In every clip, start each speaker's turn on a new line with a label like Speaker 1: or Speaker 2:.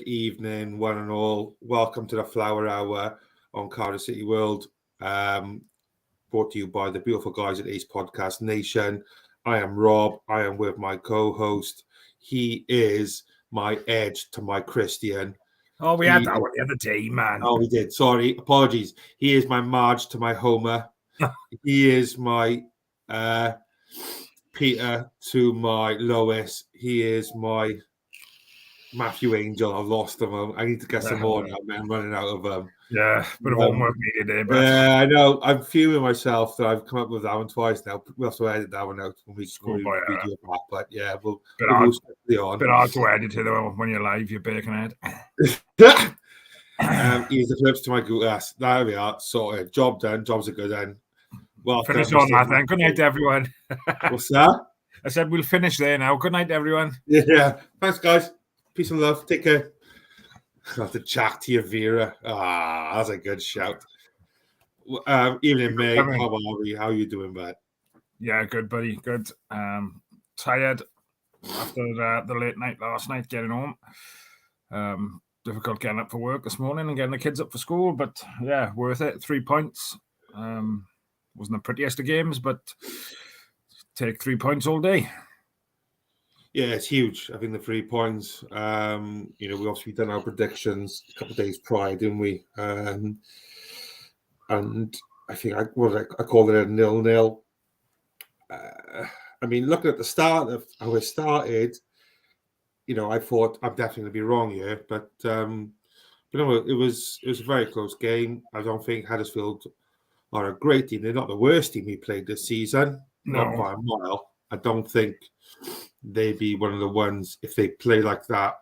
Speaker 1: evening, one and all. Welcome to the Fleur Hour on Cardiff City World. Brought to you by the beautiful guys at Ace Podcast Nation. I am Rob. I am with my co-host. He is my Edge to my Christian.
Speaker 2: Oh, we had that one the other day, man.
Speaker 1: Oh, we did. Sorry. Apologies. He is my Marge to my Homer. He is my Peter to my Lois. He is my Matthew Angel. I've lost them. I need to get some more now, man. I'm running out of them.
Speaker 2: Yeah, bit of homework needed there, but
Speaker 1: I know. I'm fuming myself that I've come up with that one twice now. We'll have to edit that one out when we do it back. But yeah, we'll move quickly on.
Speaker 2: Bit hard to edit it though when you're live, you're baking head.
Speaker 1: Here's the clips to my Google ass. There we are. Sorted. Job done. Job's a good end. Well,
Speaker 2: finish on that then. Good night, everyone.
Speaker 1: What's that?
Speaker 2: I said we'll finish there now. Good night, everyone.
Speaker 1: Yeah. Thanks, guys. Peace and love. Take care. I'll have to chat to you, Vera. That's a good shout. Evening, mate. How are we? How are you doing, bud?
Speaker 2: Yeah, good, buddy. Good. Tired after the late night last night getting home. Difficult getting up for work this morning and getting the kids up for school, but yeah, worth it. 3 points. Wasn't the prettiest of games, but take 3 points all day.
Speaker 1: Yeah, it's huge. I think the 3 points. We obviously done our predictions a couple of days prior, didn't we? And I think I called it a 0-0. Looking at the start of how it started, I thought I'm definitely going to be wrong here, but no, it was a very close game. I don't think Huddersfield are a great team. They're not the worst team we played this season, not by a mile. I don't think they'd be one of the ones, if they play like that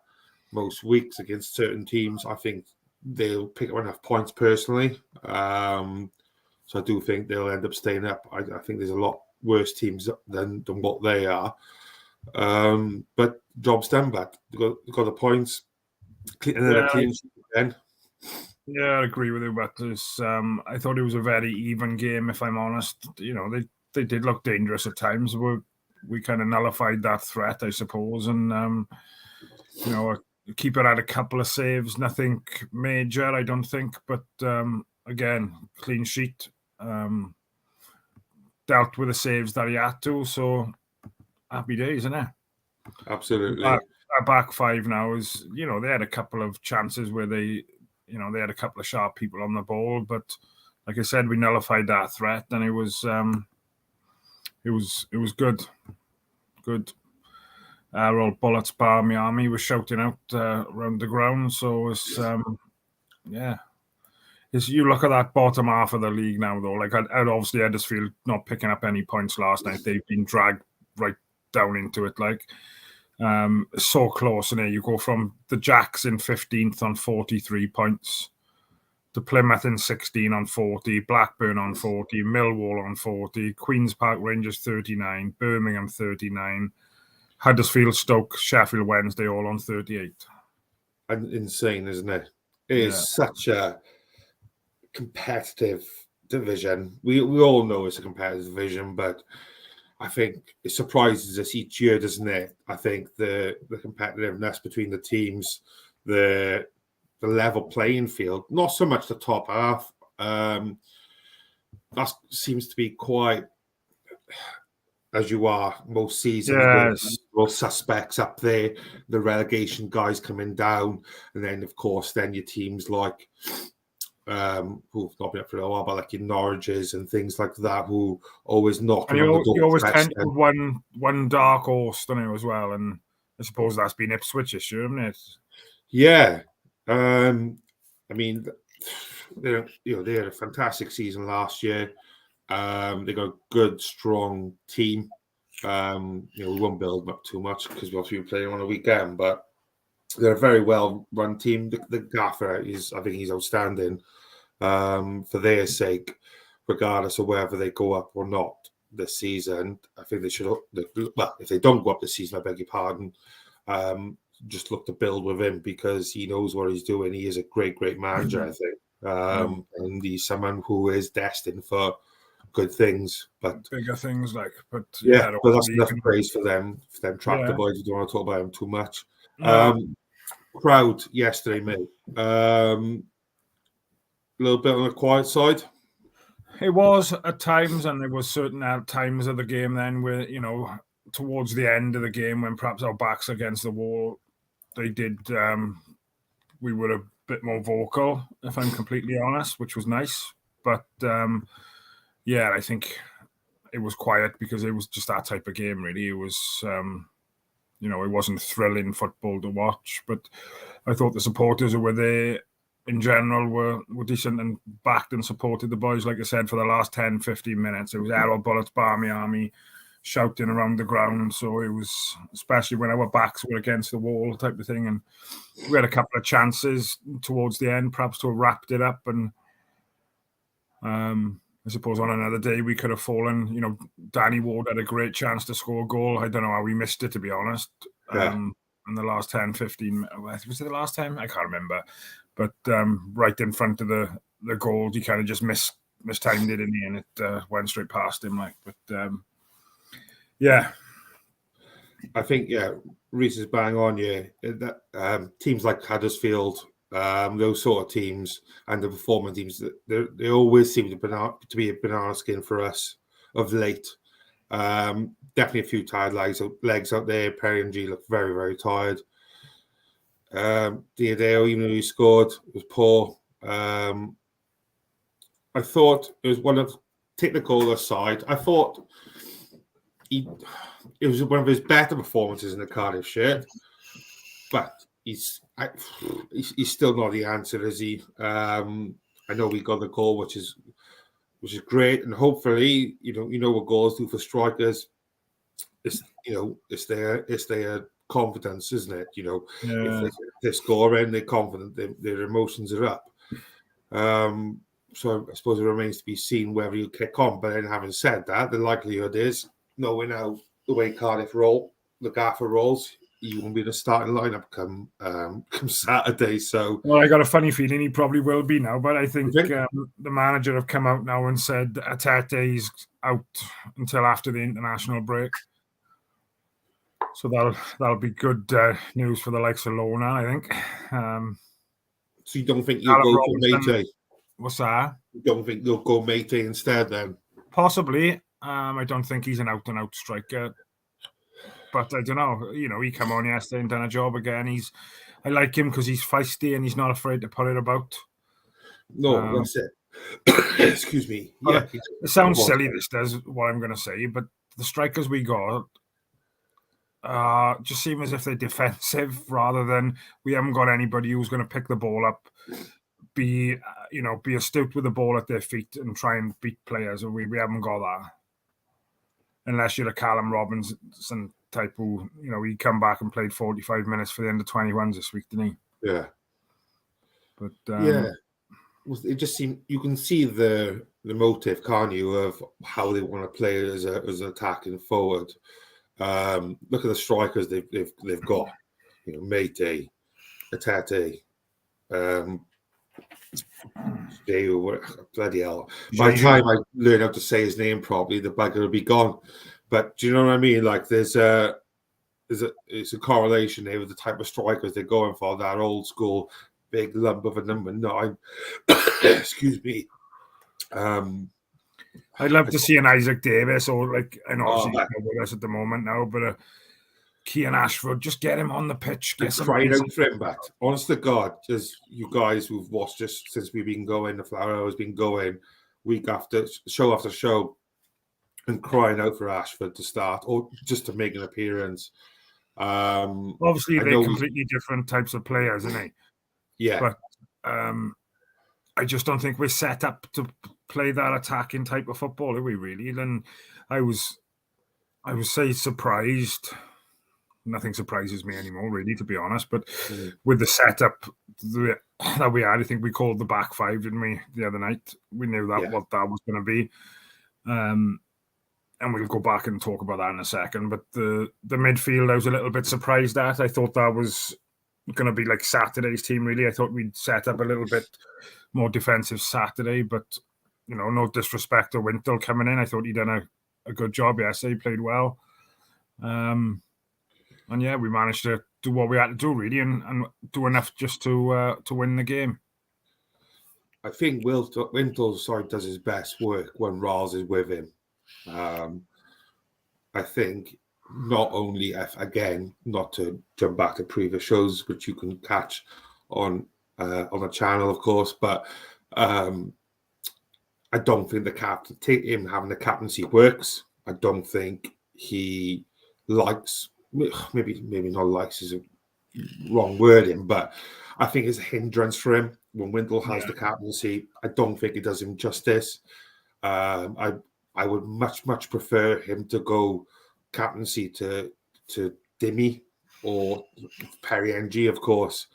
Speaker 1: most weeks against certain teams, I think they'll pick up enough points personally. So I do think they'll end up staying up. I think there's a lot worse teams than what they are. But job's done, but they got the points. And then a clean sheet again.
Speaker 2: Yeah, I agree with you about this. I thought it was a very even game, if I'm honest. They did look dangerous at times. We kind of nullified that threat, I suppose. And, keeper had a couple of saves, nothing major, I don't think. But, again, clean sheet. Dealt with the saves that he had to. So, happy days, isn't it?
Speaker 1: Absolutely.
Speaker 2: Our back five now is, they had a couple of chances where they had a couple of sharp people on the ball. But, like I said, we nullified that threat. And it was good. Good. Our old Bullets bar Miami was shouting out around the ground. So it's you look at that bottom half of the league now, though. Like, obviously Huddersfield not picking up any points last night. They've been dragged right down into it. Like, so close. And you go from the Jacks in 15th on 43 points. To Plymouth in 16 on 40, Blackburn on 40, Millwall on 40, Queen's Park Rangers 39, Birmingham 39, Huddersfield, Stoke, Sheffield Wednesday all on 38.
Speaker 1: Insane, isn't it? It is such a competitive division. We all know it's a competitive division, but I think it surprises us each year, doesn't it? I think the competitiveness between the teams, the level playing field, not so much the top half. That seems to be quite, as you are most seasons, most suspects up there, the relegation guys coming down, and then of course then your teams like who've not been up for a while, but like your Norwiches and things like that, who always knock on the door.
Speaker 2: You always tend to one dark horse, don't you, as well? And I suppose that's been Ipswich this year, isn't it?
Speaker 1: Yeah. They had a fantastic season last year. They got a good, strong team. We won't build them up too much because we'll be playing on a weekend, but they're a very well-run team. The gaffer I think he's outstanding for their sake, regardless of whether they go up or not this season. I think they should. Well, if they don't go up this season, I beg your pardon. Just look to build with him because he knows what he's doing. He is a great, great manager, I think. And he's someone who is destined for good things, but
Speaker 2: bigger things. But
Speaker 1: that's enough praise for them tractor boys. You don't want to talk about them too much. crowd yesterday, mate. A little bit on the quiet side.
Speaker 2: It was at times, and there was certain times of the game then where, towards the end of the game when perhaps our backs against the wall, they did. We were a bit more vocal, if I'm completely honest, which was nice. But yeah, I think it was quiet because it was just that type of game. Really, it was. It wasn't thrilling football to watch, but I thought the supporters who were there in general were decent and backed and supported the boys. Like I said, for the last 10, 15 minutes, it was arrow bullets, Barmy Army shouting around the ground. So it was, especially when our backs were against the wall type of thing. And we had a couple of chances towards the end, perhaps to have wrapped it up. And I suppose on another day we could have fallen. Danny Ward had a great chance to score a goal. I don't know how we missed it, to be honest.
Speaker 1: Yeah.
Speaker 2: In the last 10, 15, was it the last time? I can't remember. But right in front of the goal, he kind of just mistimed it in the end. It went straight past him. Yeah.
Speaker 1: I think, Reece is bang on, that teams like Huddersfield, those sort of teams and the performance teams, they always seem to be a banana skin for us of late. Definitely a few tired legs out there. Perry and G look very, very tired. Diadeo, even though he scored, was poor. I thought it was take the goal aside, I thought it was one of his better performances in the Cardiff shirt, but he's still not the answer, is he? I know we got the goal, which is great, and hopefully, what goals do for strikers. It's their confidence, isn't it? If they're scoring, they're confident, their emotions are up. So I suppose it remains to be seen whether you kick on. But then, having said that, the likelihood is, knowing how the way Cardiff roll, the gaffer rolls, he won't be in the starting lineup come Saturday. So,
Speaker 2: well, I got a funny feeling he probably will be now. But I think the manager have come out now and said Atete is out until after the international break. So that'll be good news for the likes of Lona, I think.
Speaker 1: So you don't think you'll go for Mété?
Speaker 2: What's that?
Speaker 1: You don't think you'll go Mété instead then?
Speaker 2: Possibly. I don't think he's an out-and-out striker. But I don't know. He came on yesterday and done a job again. I like him because he's feisty and he's not afraid to put it about.
Speaker 1: No, that's it. Excuse me. Yeah,
Speaker 2: it sounds silly, this does, what I'm going to say, but the strikers we got just seem as if they're defensive rather than we haven't got anybody who's going to pick the ball up, be astute with the ball at their feet and try and beat players. And we haven't got that. Unless you're a Callum Robinson type who, he come back and played 45 minutes for the under-21s this week, didn't he?
Speaker 1: Yeah.
Speaker 2: But
Speaker 1: it just seemed, you can see the motive, can't you, of how they want to play as an attacking forward. Look at the strikers they've got. Mété, Atete, bloody hell. By the time I learn how to say his name properly, the bugger will be gone. But do you know what I mean? Like it's a correlation there with the type of strikers they're going for, that old school big lump of a number 9. Excuse me.
Speaker 2: I'd love to see an Isaac Davis or I know obviously he's not with us at the moment now, but Kean Ashford, just get him on the pitch. Get some
Speaker 1: crying out for him back. Honest to God, just you guys who've watched just since we've been going, the Fleur Hour has been going week after show, and crying out for Ashford to start or just to make an appearance.
Speaker 2: Obviously, they're completely different types of players, isn't they?
Speaker 1: Yeah.
Speaker 2: But I just don't think we're set up to play that attacking type of football, are we really? Then I would say surprised. Nothing surprises me anymore, really, to be honest. But with the setup that we had, I think we called the back five, didn't we, the other night? We knew that what that was going to be. And we'll go back and talk about that in a second. But the midfield, I was a little bit surprised at. I thought that was going to be like Saturday's team, really. I thought we'd set up a little bit more defensive Saturday. But, no disrespect to Wintle coming in. I thought he'd done a good job yesterday. He played well. And yeah, we managed to do what we had to do, really, and do enough just to win the game.
Speaker 1: I think Wintle does his best work when Riles is with him. I think not only, again, not to jump back to previous shows, which you can catch on the channel, of course, but I don't think him having the captaincy works. I don't think he likes, maybe not likes is a wrong wording, but I think it's a hindrance for him when Wintle has the captaincy. I don't think it does him justice. I would much prefer him to go captaincy to Dimmy or Perry NG, of course.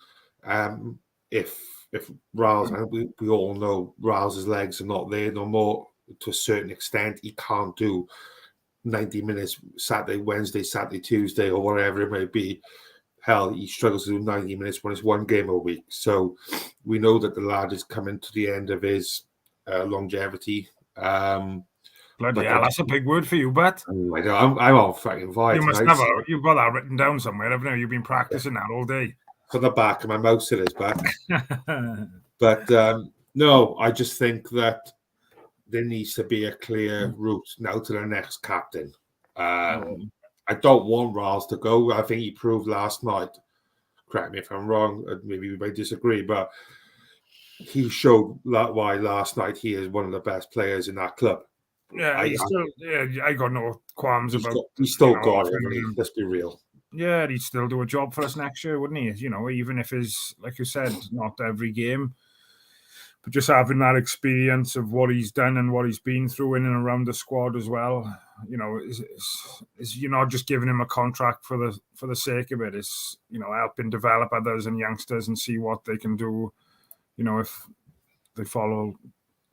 Speaker 1: If Riles, we all know Riles' legs are not there no more to a certain extent. He can't do 90 minutes Saturday, Wednesday, Saturday, Tuesday, or whatever it may be. Hell, he struggles to do 90 minutes when it's one game a week. So we know that the lad is coming to the end of his longevity.
Speaker 2: Bloody hell, that's a big word for you, but
Speaker 1: I'm on fucking vibe.
Speaker 2: You've got that written down somewhere, haven't you? You've been practicing that all day.
Speaker 1: For the back of my mouse it is, but no, I just think that there needs to be a clear route now to the next captain. I don't want Riles to go. I think he proved last night, correct me if I'm wrong, maybe we may disagree, but he showed why last night he is one of the best players in that club.
Speaker 2: Yeah, I got no qualms about.
Speaker 1: He's still got it. Let's be real.
Speaker 2: Yeah, he'd still do a job for us next year, wouldn't he? You know, even if his, like you said, not every game, but just having that experience of what he's done and what he's been through in and around the squad as well. You know, is you're not just giving him a contract for the sake of it. It's, you know, helping develop others and youngsters and see what they can do. You know, if they follow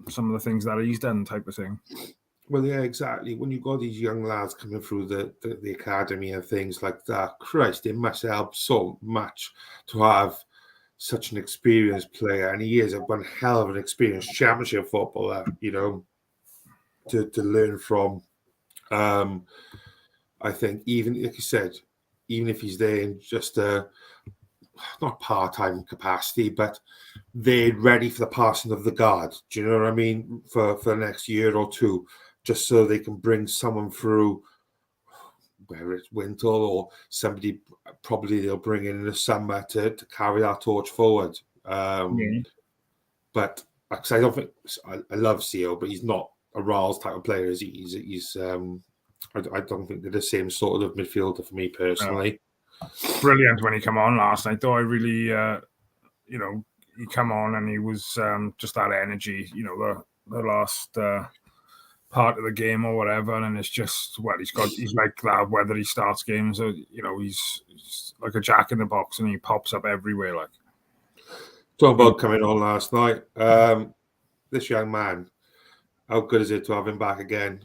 Speaker 2: some of the things that he's done, type of thing.
Speaker 1: Well, yeah, exactly. When you've got these young lads coming through the academy and things like that, Christ, it must help so much to have such an experienced player. And he is one hell of an experienced championship footballer, you know, to learn from. I think even, like you said, even if he's there in just not part-time capacity, but they're ready for the passing of the guard. Do you know what I mean? For the next year or two, just so they can bring someone through, whether it's Wintle or somebody, probably they'll bring in the summer to carry that torch forward. But I don't think I love Seal, but he's not a Riles type of player. He's I don't think they're the same sort of midfielder for me personally.
Speaker 2: Brilliant when he came on last night, though. I really, you know, he come on and he was just that energy, you know, the last part of the game or whatever, and it's just, well, he's like that whether he starts games or, you know, he's like a jack in the box and he pops up everywhere. Like,
Speaker 1: talking about coming on last night, this young man, how good is it to have him back again?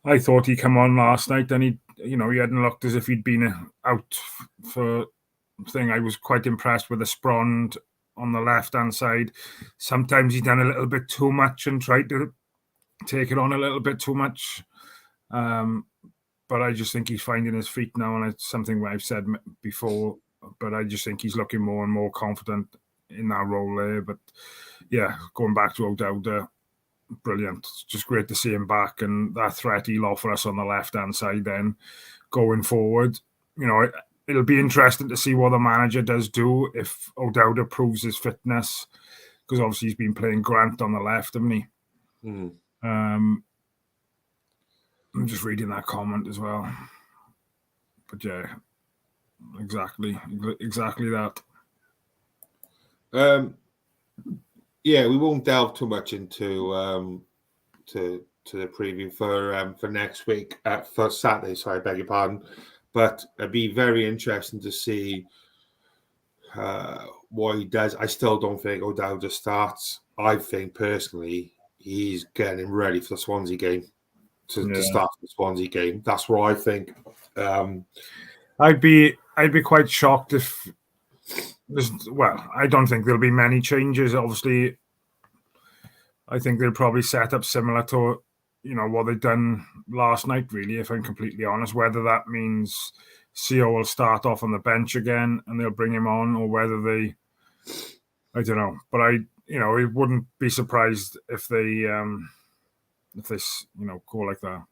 Speaker 2: I thought he come on last night and he hadn't looked as if he'd been out for thing. I was quite impressed with the Sprond on the left-hand side. Sometimes he's done a little bit too much and tried to take it on a little bit too much. But I just think he's finding his feet now, and it's something I've said before, but I just think he's looking more and more confident in that role there. But yeah, going back to O'Dowda, brilliant. It's just great to see him back, and that threat he'll offer us on the left-hand side then going forward. You know, it'll be interesting to see what the manager does do if O'Dowda proves his fitness, because obviously he's been playing Grant on the left, hasn't he? I'm just reading that comment as well. But yeah, exactly that.
Speaker 1: Yeah, we won't delve too much into to the preview for next week, for Saturday. Sorry, I beg your pardon. But it'd be very interesting to see what he does. I still don't think O'Dowda starts. I think personally he's getting ready for the Swansea game to start the Swansea game. That's what I think.
Speaker 2: I'd be quite shocked if I don't think there'll be many changes. Obviously, I think they'll probably set up similar to what they've done last night, really, if I'm completely honest. Whether that means CO will start off on the bench again and they'll bring him on, or whether they, I don't know. But I wouldn't be surprised if they go like that.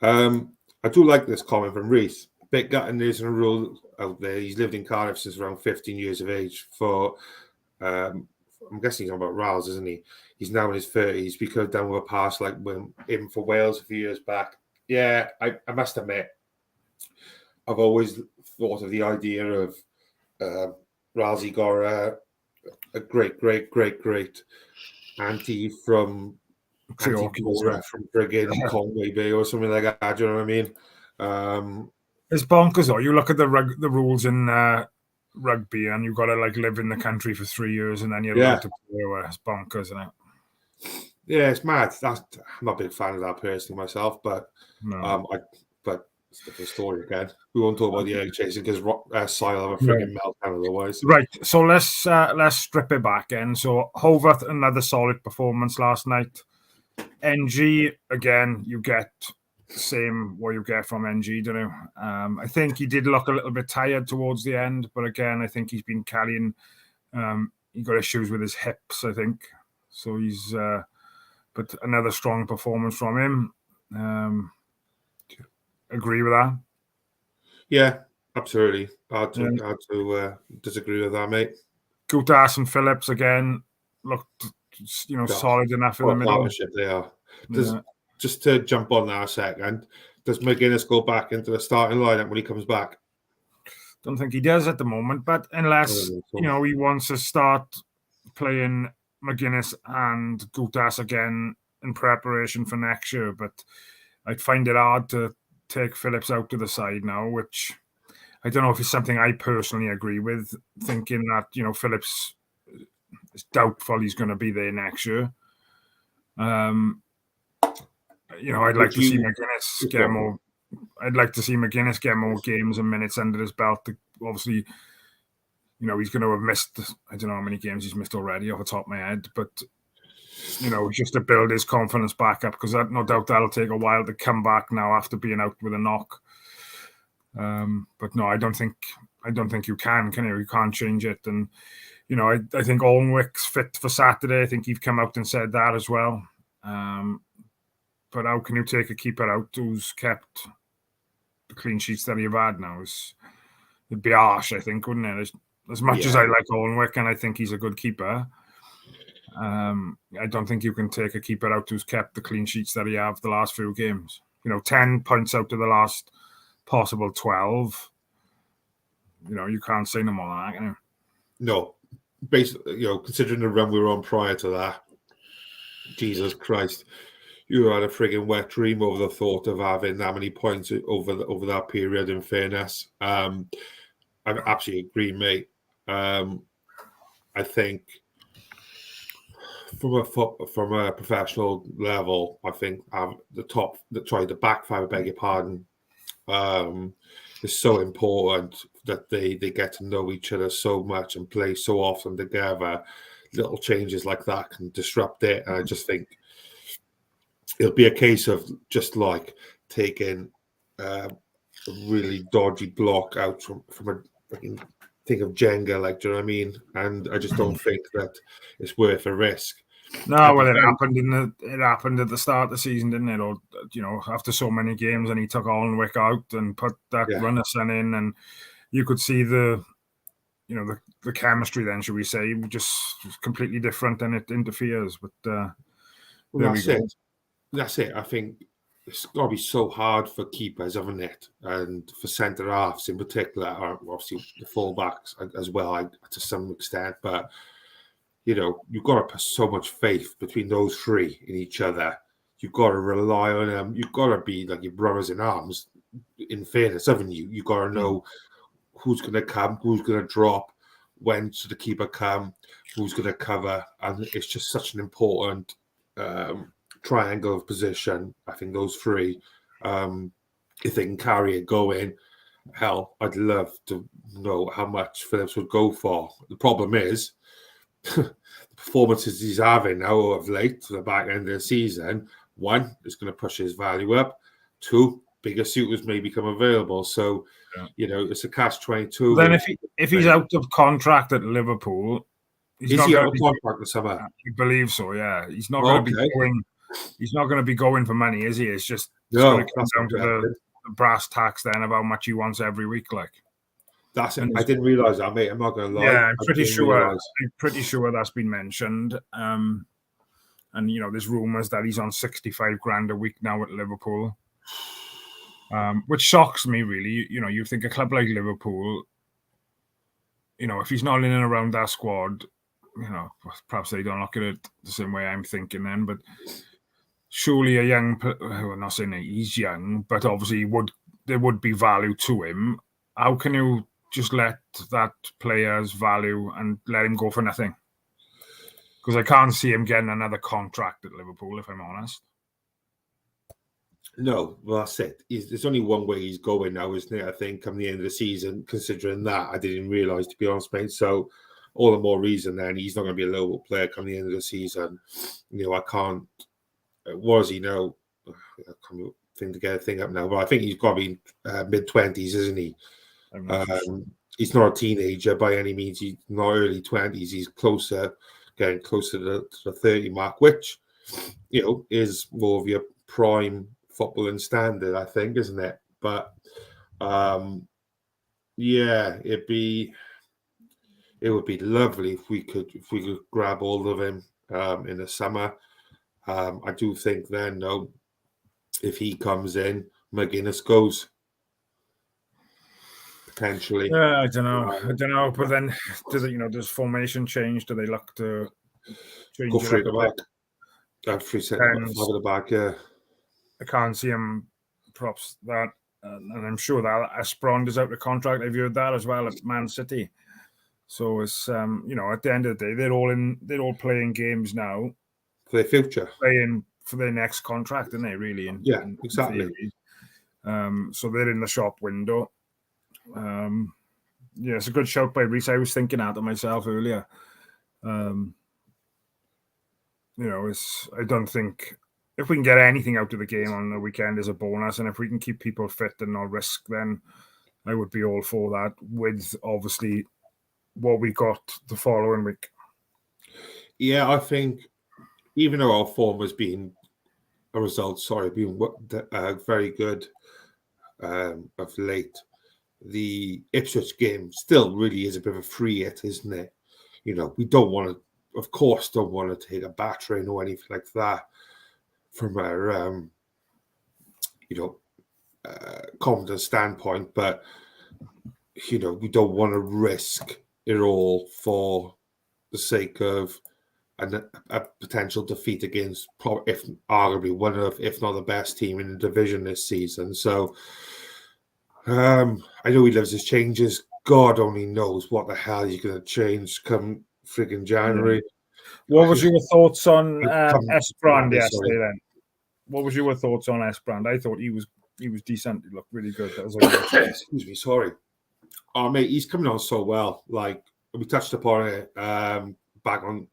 Speaker 1: I do like this comment from Reese. Bit gutting there's a rule out there. He's lived in Cardiff since around 15 years of age. I'm guessing he's on about Riles, isn't he? He's now in his 30s. We could have done with a pass like when him for Wales a few years back. Yeah, I must admit, I've always thought of the idea of Riles. He got a great auntie from Antigua, from friggin' Conway Bay or something like that. Do you know what I mean?
Speaker 2: It's bonkers though. You look at the rules in rugby, and you've got to like live in the country for 3 years, and then you're allowed to play. It's bonkers, isn't it?
Speaker 1: Yeah, it's mad. I'm not a big fan of that personally myself, but but it's a different story again. We won't talk about the egg chasing because Sile have a friggin' meltdown otherwise.
Speaker 2: Right. So let's strip it back in. So Hovarth, another solid performance last night. NG again, you get same what you get from NG, don't you? I think he did look a little bit tired towards the end, but again, I think he's been carrying. He got issues with his hips, I think. So he's, but another strong performance from him. Agree with that?
Speaker 1: Yeah, absolutely. Hard to disagree with that, mate.
Speaker 2: Gutas and Phillips again looked, solid enough in the middle.
Speaker 1: Partnership they are. Just to jump on that a second, does McGuinness go back into the starting lineup when he comes back?
Speaker 2: Don't think he does at the moment, but unless he wants to start playing McGuinness and Gutas again in preparation for next year. But I'd find it hard to take Phillips out to the side now, which I don't know if it's something I personally agree with, thinking that Phillips is doubtful he's going to be there next year. I'd like to see McGuinness get more. I'd like to see McGuinness get more games and minutes under his belt. Obviously, he's going to have missed. I don't know how many games he's missed already off the top of my head, but just to build his confidence back up, because no doubt that'll take a while to come back now after being out with a knock. But no, I don't think you can you? You can't change it, and I think Alnwick's fit for Saturday. I think you've come out and said that as well. But how can you take a keeper out who's kept the clean sheets that you've had now? It'd be harsh, I think, wouldn't it? As much as I like Alnwick and I think he's a good keeper, I don't think you can take a keeper out who's kept the clean sheets that he have the last few games. 10 points out of the last possible 12. You can't say no more than that, can you?
Speaker 1: No. Basically, considering the run we were on prior to that, Jesus Christ. You had a frigging wet dream over the thought of having that many points over that period, in fairness. I absolutely agree, mate. I think from a professional level, I think the back five, I beg your pardon, is so important that they get to know each other so much and play so often together. Little changes like that can disrupt it. And I just think it'll be a case of just like taking a really dodgy block out from a fucking thing of Jenga, like, do you know what I mean? And I just don't think that it's worth a risk.
Speaker 2: No, well, it happened at the start of the season, didn't it? Or after so many games, and he took Alnwick out and put that Runnison in, and you could see the chemistry then, should we say, just completely different, and it interferes. But
Speaker 1: that's it. I think it's got to be so hard for keepers, haven't it? And for centre halves in particular, or obviously the fullbacks as well, to some extent. But you've got to put so much faith between those three in each other. You've got to rely on them. You've got to be like your brothers in arms. In fairness, haven't you? You've got to know who's going to come, who's going to drop, when should the keeper come, who's going to cover, and it's just such an important triangle of position. I think those three, if they can carry it going, hell, I'd love to know how much Phillips would go for. The problem is the performances he's having now of late to the back end of the season one, it's going to push his value up. Two, bigger suitors may become available. So, it's a catch-22.
Speaker 2: Then if he's out of contract at Liverpool,
Speaker 1: is he out of contract this summer?
Speaker 2: I believe so. Yeah, he's not going to be going. He's not going to be going for money, is he? It's just going to come down to the brass tacks then of how much he wants every week. Like
Speaker 1: that's it. I didn't realize that, mate. I'm not going to lie.
Speaker 2: Yeah, I'm pretty sure that's been mentioned. And there's rumours that he's on 65 grand a week now at Liverpool, which shocks me really. You think a club like Liverpool, if he's not in and around that squad, perhaps they don't look at it the same way I'm thinking then, but surely a young, I'm not saying he's young, but obviously there would be value to him. How can you just let that player's value and let him go for nothing? Because I can't see him getting another contract at Liverpool, if I'm honest.
Speaker 1: No, well, that's it. There's only one way he's going now, isn't it? I think come the end of the season, considering that, I didn't realise, to be honest, mate. So all the more reason then he's not going to be a Liverpool player come the end of the season. I can't. Was he now? I can't think to get a thing up now, but I think he's got to be mid-20s, isn't he? He's not a teenager by any means. He's not early 20s. He's getting closer to the 30 mark, which is more of your prime footballing standard, I think, isn't it? But it would be lovely if we could grab hold of him in the summer. I do think then, though, if he comes in, McGuinness goes potentially.
Speaker 2: Yeah, I don't know. But then, does formation change? Do they look to change
Speaker 1: go free
Speaker 2: it
Speaker 1: at the back? Free set at the back. Yeah,
Speaker 2: I can't see him. Props that, and I'm sure that Esperon is out of contract. I've heard that as well at Man City. So it's at the end of the day, they're all playing games now
Speaker 1: for their future,
Speaker 2: playing for their next contract, aren't they? Really?
Speaker 1: Exactly.
Speaker 2: So they're in the shop window. It's a good shout by Reese. I was thinking that myself earlier. I don't think if we can get anything out of the game on the weekend is a bonus, and if we can keep people fit and not risk, then I would be all for that. With obviously what we got the following week.
Speaker 1: Yeah, I think even though our form has been very good of late, the Ipswich game still really is a bit of a free hit, isn't it? We don't want to take a battering or anything like that from our confidence standpoint, but we don't want to risk it all for the sake of a potential defeat against, if arguably one of, if not the best team in the division this season. So I know he loves his changes. God only knows what the hell he's going to change come frigging January.
Speaker 2: What was your thoughts on Esperand yesterday then? What was your thoughts on Esperand? I thought he was decent. He looked really good. That was
Speaker 1: excuse me, sorry. Oh, mate, he's coming on so well. Like, we touched upon it back on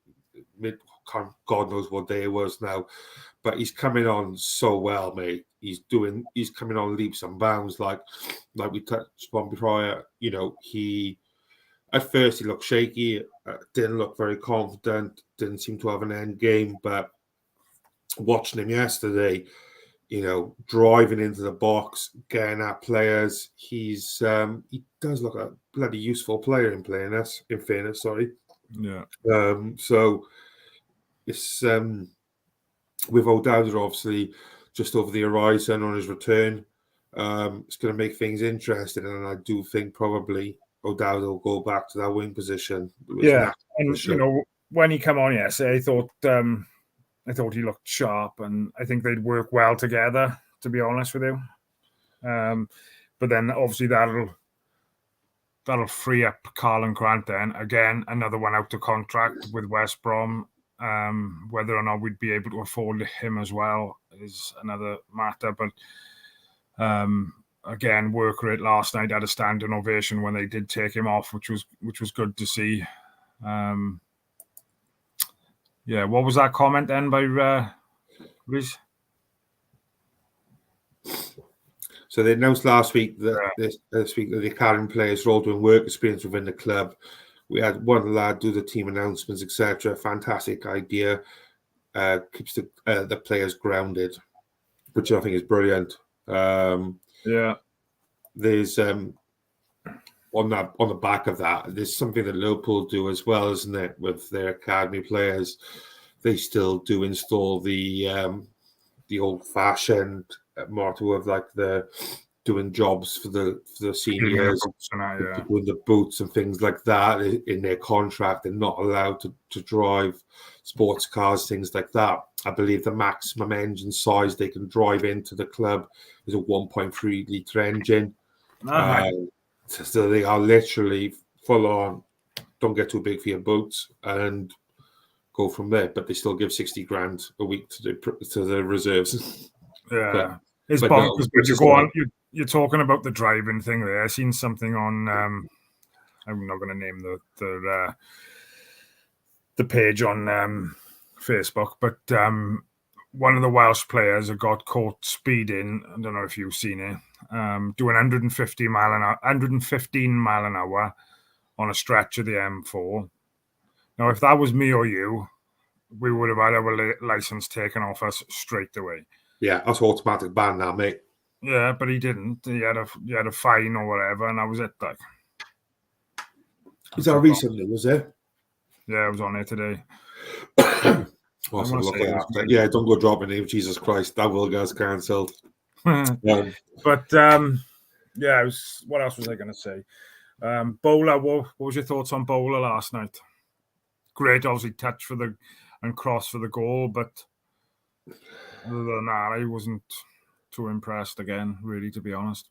Speaker 1: God knows what day it was now, but he's coming on so well, mate. He's coming on leaps and bounds, like we touched upon before. He at first he looked shaky, didn't look very confident, didn't seem to have an end game. But watching him yesterday, driving into the box, getting at players, he does look a bloody useful player in fairness, sorry.
Speaker 2: Yeah.
Speaker 1: So it's with O'Dowd obviously just over the horizon on his return. It's going to make things interesting, and I do think probably O'Dowd will go back to that wing position.
Speaker 2: Yeah, and when he came on yesterday, I thought he looked sharp, and I think they'd work well together, to be honest with you. But then obviously that'll free up Carlin Grant then. Again, another one out of contract with West Brom. Whether or not we'd be able to afford him as well is another matter. But again, work rate last night had a standing ovation when they did take him off, which was good to see. What was that comment then by Riz?
Speaker 1: So they announced last week that this week that the academy players are all doing work experience within the club. We had one lad do the team announcements, etc. Fantastic idea. Keeps the players grounded, which I think is brilliant. There's on the back of that, there's something that Liverpool do as well, isn't it? With their academy players, they still do install the old-fashioned motto of like the doing jobs for the seniors, doing the boots and things like that in their contract. They're not allowed to drive sports cars, things like that. I believe the maximum engine size they can drive into the club is a 1.3 litre engine. So they are literally full on, don't get too big for your boots and go from there. But they still give 60 grand a week to the reserves.
Speaker 2: Yeah. It's bonkers, but you go on, you're talking about the driving thing there. I seen something on, I'm not going to name the page on Facebook, but one of the Welsh players had got caught speeding. I don't know if you've seen it, doing 115 mile an hour on a stretch of the M4. Now, if that was me or you, we would have had our license taken off us straight away.
Speaker 1: Yeah, that's automatic ban now, mate.
Speaker 2: Yeah, but he didn't. He had a fine or whatever, and that was it. Like,
Speaker 1: is that recently? Was it?
Speaker 2: Yeah, I was on it today.
Speaker 1: Yeah, don't go dropping name. Jesus Christ, that will get cancelled.
Speaker 2: But yeah, what else was I going to say? Bowler, what was your thoughts on Bowler last night? Great, obviously touch and cross for the goal, but other than that, I wasn't too impressed again, really, to be honest.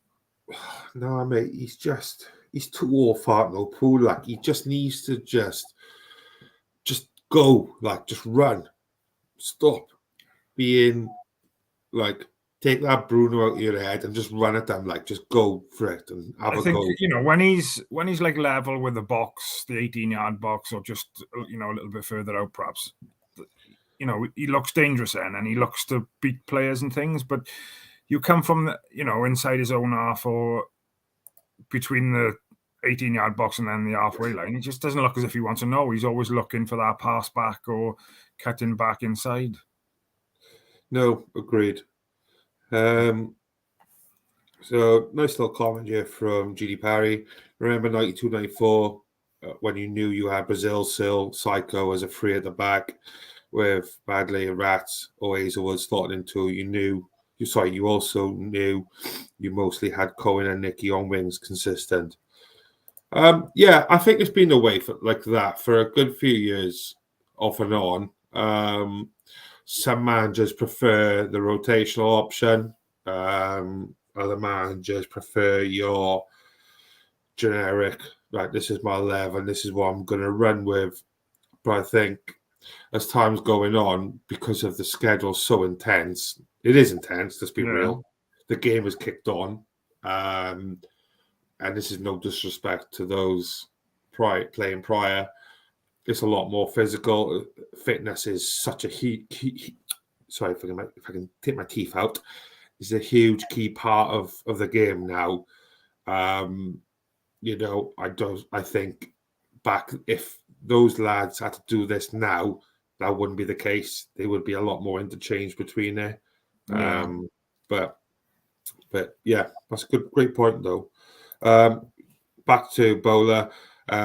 Speaker 1: No, mate, he's too old for no pool. Like, he just needs to just go, like, just run, stop being like, take that Bruno out of your head and just run at them, like, just go for it and have a go.
Speaker 2: You know, when he's like level with the box, the 18-yard box, or just, you know, a little bit further out, perhaps. You know, he looks dangerous then, and he looks to beat players and things. But you come from, you know, inside his own half or between the 18-yard box and then the halfway line, he just doesn't look as if he wants to know. He's always looking for that pass back or cutting back inside.
Speaker 1: No, agreed. So nice little comment here from GD Parry. Remember 92-94 when you knew you had Brazil, Sil, Psycho as a three at the back with Badley and Rats or Hazelwood slotting into. You also knew you mostly had Cohen and Nicky on wings consistent. Yeah, I think it's been a way for like that for a good few years off and on. Some managers prefer the rotational option. Other managers prefer your generic, like, this is my 11, this is what I'm going to run with. But I think as time's going on, because of the schedule so intense, it is intense, let's be real. The game has kicked on. And this is no disrespect to those playing prior. It's a lot more physical. Fitness is such a sorry if I can take my teeth out. It's a huge key part of the game now. You know, I think back, if those lads had to do this now, that wouldn't be the case. There would be a lot more interchange between it. But yeah, that's a great point though. Back to Bowler.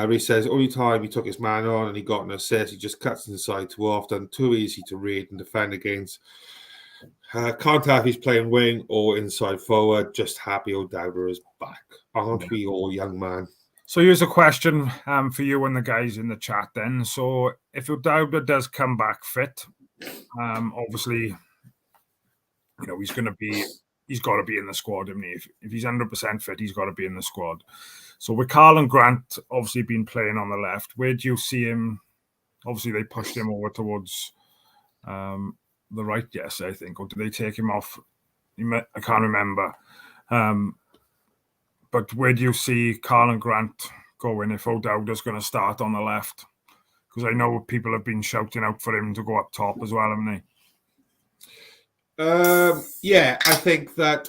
Speaker 1: He says, only time he took his man on and he got an assist, he just cuts inside too often, too easy to read and defend against. Can't tell if he's playing wing or inside forward, just happy O'Dowda is back. Aren't we all, young man?
Speaker 2: So here's a question for you and the guys in the chat then. So if O'Dowda does come back fit, obviously, you know, he's got to be in the squad, isn't he? If he's 100% fit, he's got to be in the squad. So with Karlan Grant obviously been playing on the left, where do you see him? Obviously, they pushed him over towards the right, yes, I think. Or did they take him off? I can't remember. But where do you see Karlan Grant going if O'Dowda's going to start on the left? Because I know people have been shouting out for him to go up top as well, haven't they?
Speaker 1: Yeah, I think that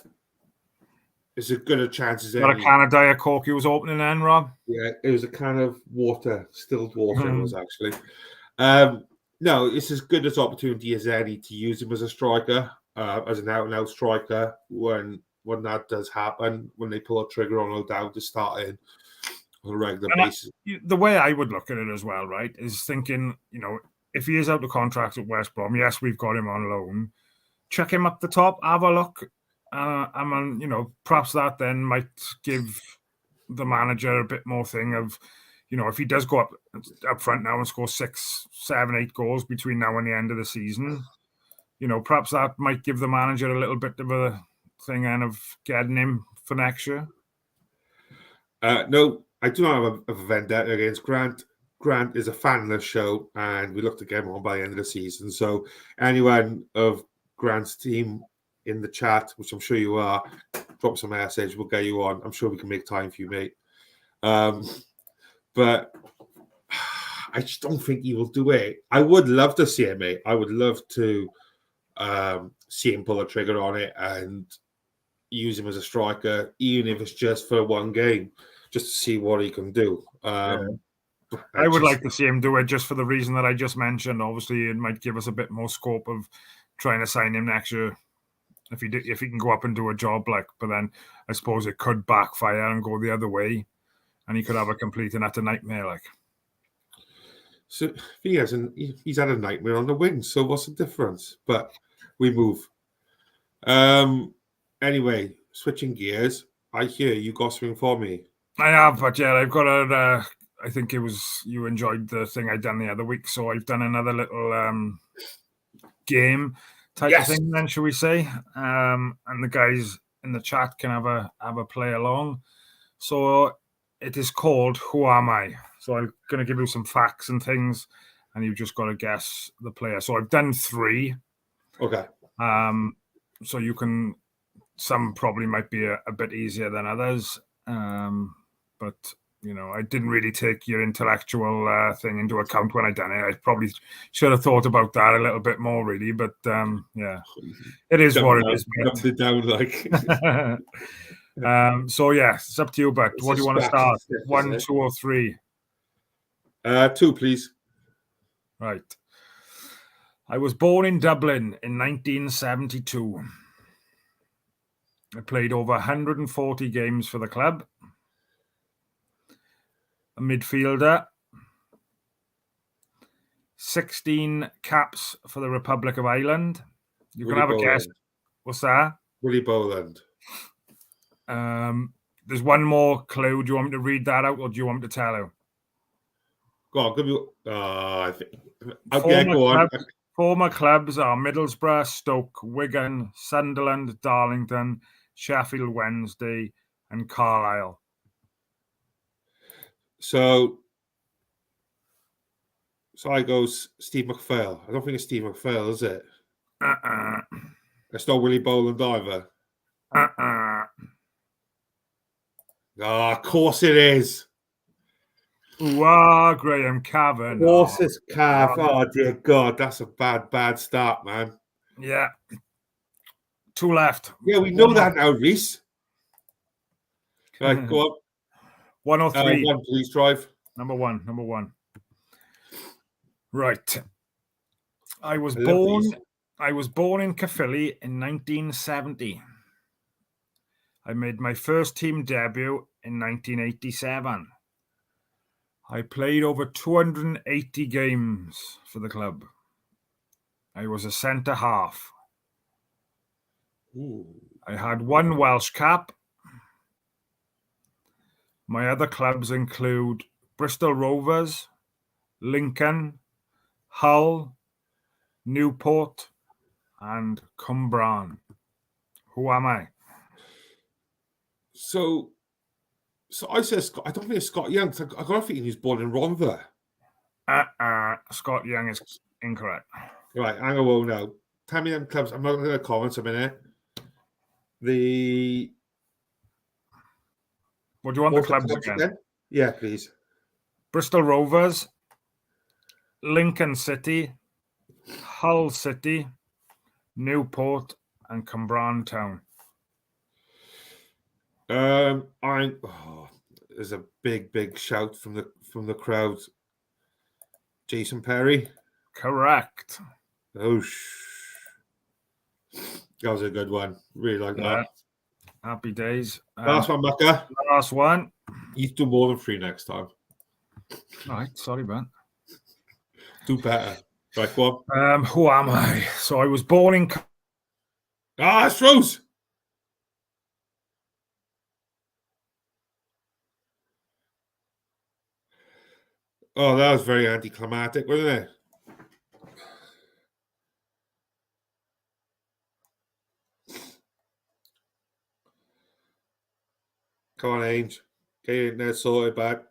Speaker 1: as good a chance as
Speaker 2: Got a
Speaker 1: any.
Speaker 2: can of Diet Coke he was opening then, Rob?
Speaker 1: Yeah, it was a can of water, distilled water. It was
Speaker 2: Mhm.
Speaker 1: actually. No, it's as good an opportunity as any to use him as a striker, as an out-and-out striker when that does happen, when they pull a trigger on O'Dowd to start in on a regular basis.
Speaker 2: The way I would look at it as well, right, is thinking, if he is out of contract at West Brom, yes, we've got him on loan. Check him up the top, have a look. Perhaps that then might give the manager a bit more thing of, if he does go up front now and score 6, 7, 8 goals between now and the end of the season, perhaps that might give the manager a little bit of a thing and of getting him for next year.
Speaker 1: No, I do not have a vendetta against Grant. Grant is a fan of the show, and we look to get him on by the end of the season. So anyone of Grant's team in the chat, which I'm sure you are, drop some message. We'll get you on. I'm sure we can make time for you, mate. But I just don't think he will do it. I would love to see him, mate. I would love to see him pull a trigger on it and use him as a striker, even if it's just for one game, just to see what he can do.
Speaker 2: I would like to see him do it just for the reason that I just mentioned. Obviously, it might give us a bit more scope of trying to sign him next year if he can go up and do a job. But then I suppose it could backfire and go the other way, and he could have a complete and utter nightmare.
Speaker 1: So he's had a nightmare on the wing. So what's the difference? But we move. Anyway, switching gears. I hear you got something for me.
Speaker 2: I have, but yeah, I've got a. I think it was you enjoyed the thing I done the other week, so I've done another little game type of thing. Then, shall we say? And the guys in the chat can have a play along. So it is called "Who Am I?" So I'm going to give you some facts and things, and you've just got to guess the player. So I've done 3.
Speaker 1: Okay.
Speaker 2: So you can. Some probably might be a bit easier than others, but I didn't really take your intellectual thing into account when I done it. I probably should have thought about that a little bit more, really. But yeah, it is what it is.
Speaker 1: Dumped it down like.
Speaker 2: So yeah, it's up to you. But what do you want to start? 1, 2, or 3?
Speaker 1: 2, please.
Speaker 2: Right. I was born in Dublin in 1972. I played over 140 games for the club. A midfielder. 16 caps for the Republic of Ireland. You can have a guess. What's that?
Speaker 1: Willie Boland.
Speaker 2: There's one more clue. Do you want me to read that out, or do you want me to tell you?
Speaker 1: Go on, give you. I think. Okay, go on.
Speaker 2: Former clubs are Middlesbrough, Stoke, Wigan, Sunderland, Darlington, Sheffield Wednesday, and Carlisle.
Speaker 1: So I go Steve McPhail. I don't think it's Steve McPhail, is it? It's not Willie Boland either. Of course it is.
Speaker 2: Wow, Graham Cavan.
Speaker 1: Of course it's Cav. Oh, dear God. That's a bad start, man.
Speaker 2: Yeah. 2 left.
Speaker 1: Yeah, we know that now, Reese. Right, go on.
Speaker 2: 1 or 3?
Speaker 1: 1, please, Drive.
Speaker 2: Number one. Right. I was born in Caerphilly in 1970. I made my first team debut in 1987. I played over 280 games for the club. I was a centre half.
Speaker 1: Ooh.
Speaker 2: I had 1 Welsh cap. My other clubs include Bristol Rovers, Lincoln, Hull, Newport, and Cwmbran. Who am I?
Speaker 1: So I said Scott. I don't think it's Scott Young. I got a feeling he's born in Rhondda.
Speaker 2: Scott Young is incorrect.
Speaker 1: Right, hang on now. Tell me them clubs. I'm not going to comment a minute.
Speaker 2: What do you want the clubs again?
Speaker 1: Yeah, please.
Speaker 2: Bristol Rovers, Lincoln City, Hull City, Newport, and Cwmbran Town.
Speaker 1: There's a big shout from the crowd. Jason Perry.
Speaker 2: Correct.
Speaker 1: Oh, that was a good one. Really like that.
Speaker 2: Happy days.
Speaker 1: Last one, Mucker.
Speaker 2: Last one.
Speaker 1: You do more than 3 next time.
Speaker 2: All right, sorry, man.
Speaker 1: Do better. Right, go on.
Speaker 2: Who am I? So I was born in.
Speaker 1: It's Rose. Oh, that was very anticlimactic, wasn't it? Come on, Ainge. Get it in there sorted back.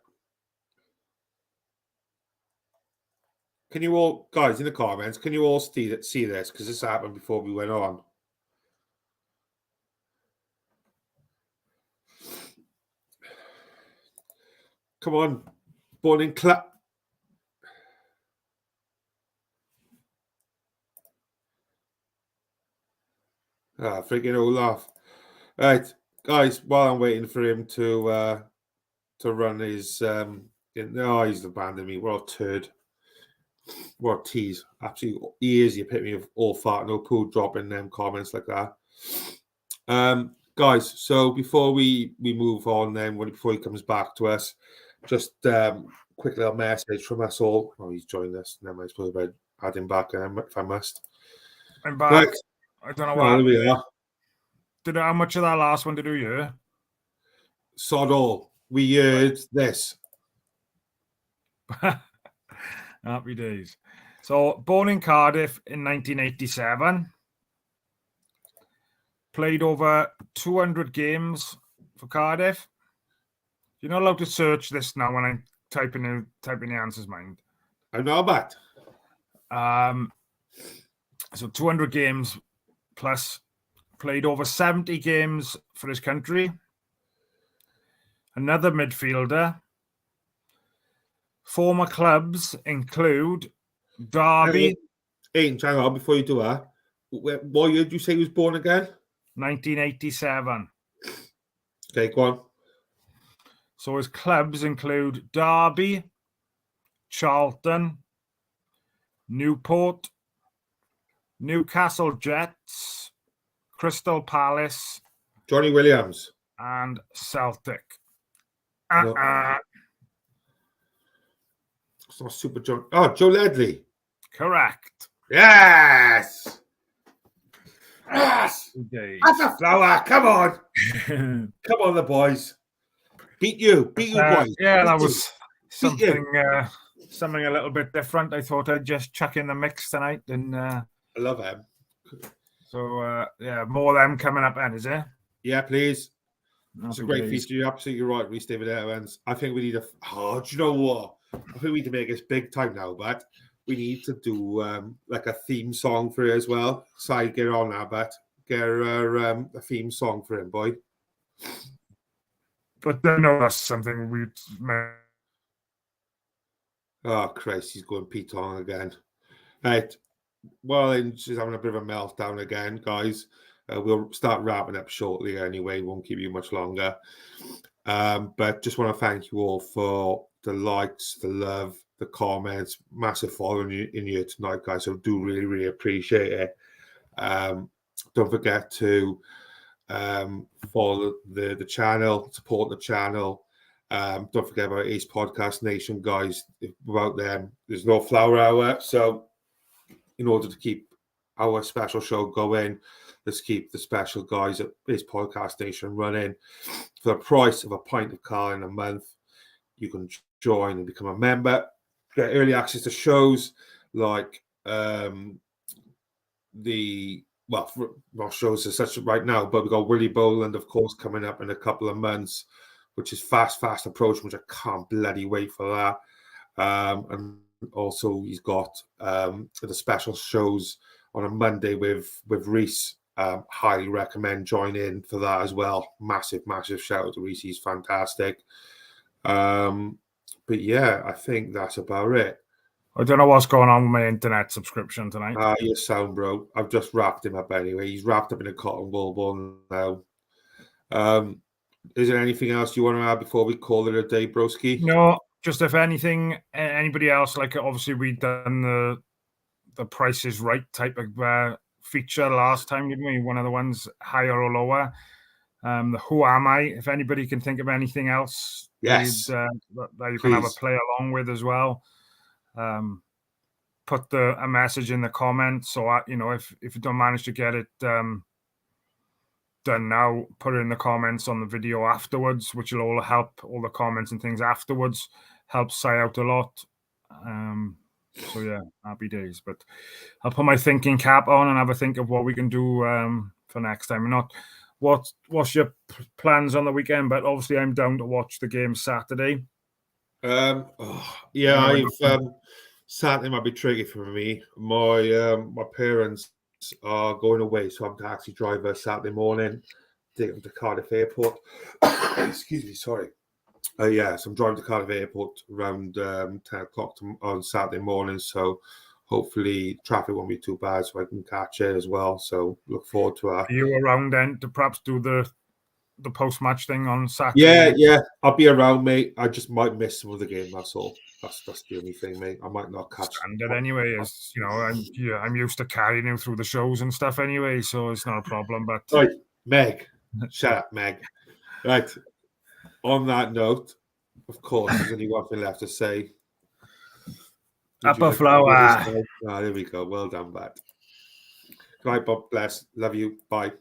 Speaker 1: Can you all, guys, in the comments, can you all see this? Because this happened before we went on. Come on. Born in clap. Freaking Olaf. Right, guys, while I'm waiting for him to run his he's abandoned me. What a turd. What a tease. Absolutely, he is the epitome of all fart, no poo, dropping them comments like that. Guys, so before we move on then, before he comes back to us, just quick little message from us all. Oh, he's joined us. Never mind, I suppose I'd add him back if I must.
Speaker 2: I'm back.
Speaker 1: Right.
Speaker 2: I don't know what.
Speaker 1: There we are.
Speaker 2: How much of that last one did you hear?
Speaker 1: Sod all. We heard this.
Speaker 2: Happy days. So, born in Cardiff in 1987. Played over 200 games for Cardiff. You're not allowed to search this now when I'm typing the answers, mind.
Speaker 1: I know about.
Speaker 2: So 200 games plus, played over 70 games for his country. Another midfielder. Former clubs include Derby.
Speaker 1: Hang on, before you do that, what year did you say he was born again?
Speaker 2: 1987.
Speaker 1: Okay, go on.
Speaker 2: So his clubs include Derby, Charlton, Newport, Newcastle Jets, Crystal Palace,
Speaker 1: Johnny Williams,
Speaker 2: and Celtic.
Speaker 1: It's not Super John. Oh, Joe Ledley.
Speaker 2: Correct.
Speaker 1: Yes. Yes. That's a flower. Come on. Come on, the boys. Beat you, boys.
Speaker 2: Yeah, that was something a little bit different. I thought I'd just chuck in the mix tonight. And
Speaker 1: I love him.
Speaker 2: So, more of them coming up then, is it?
Speaker 1: Yeah, please. It's a great feature. You're absolutely right, Reece David Evans. I think we need do you know what? I think we need to make this big time now, but we need to do like a theme song for it as well. So get on now, but get a theme song for him, boy.
Speaker 2: But no, that's something we.
Speaker 1: Oh, Christ, he's going Pete on again. Right. Well, she's having a bit of a meltdown again, guys. We'll start wrapping up shortly anyway. Won't keep you much longer. But just want to thank you all for the likes, the love, the comments. Massive following in here tonight, guys. So do really, really appreciate it. Don't forget to follow the channel, support the channel. Don't forget about Ace Podcast Nation, guys. Without them, there's no Flower Hour. So in order to keep our special show going, let's keep the special guys at Ace Podcast Nation running. For the price of a pint of Carling a month, you can join and become a member. Get early access to shows like not shows as such right now, but we've got Willie Boland, of course, coming up in a couple of months, which is fast approaching, which I can't bloody wait for that. And also he's got the special shows on a Monday with Reece. Highly recommend joining for that as well. Massive shout out to Reece. He's fantastic. But yeah, I think that's about it.
Speaker 2: I don't know what's going on with my internet subscription tonight.
Speaker 1: You sound, bro. I've just wrapped him up anyway. He's wrapped up in a cotton wool ball now. is there anything else you want to add before we call it a day, broski?
Speaker 2: No, just if anything, anybody else, like obviously we'd done the Price is Right type of feature last time, didn't we? One of the ones higher or lower. The Who Am I? If anybody can think of anything else,
Speaker 1: Yes,
Speaker 2: that you can have a
Speaker 1: please.
Speaker 2: play along with as well. Put a message in the comments. So if you don't manage to get it done now, put it in the comments on the video afterwards, which will all help. All the comments and things afterwards helps Si out a lot. So yeah, happy days. But I'll put my thinking cap on and have a think of what we can do for next time. Not what's your plans on the weekend, but obviously I'm down to watch the game Saturday.
Speaker 1: Saturday might be tricky for me. My parents are going away, so I'm the taxi driver Saturday morning, take them to Cardiff Airport. Excuse me, sorry. So I'm driving to Cardiff Airport around 10 o'clock on Saturday morning, so hopefully traffic won't be too bad, so I can catch it as well. So look forward to that.
Speaker 2: Are you around then to perhaps do the post-match thing on Saturday?
Speaker 1: Yeah, I'll be around, mate. I just might miss some of the game, that's all. That's the only thing, mate. I might not catch
Speaker 2: standard anyway. Is I'm used to carrying him through the shows and stuff anyway, so it's not a problem. But
Speaker 1: right, Meg, shut up, Meg. Right. On that note, of course, there's only one thing left to say.
Speaker 2: Upper Flower.
Speaker 1: There we go. Well done, Bat. Right, Bob. Bless. Love you. Bye.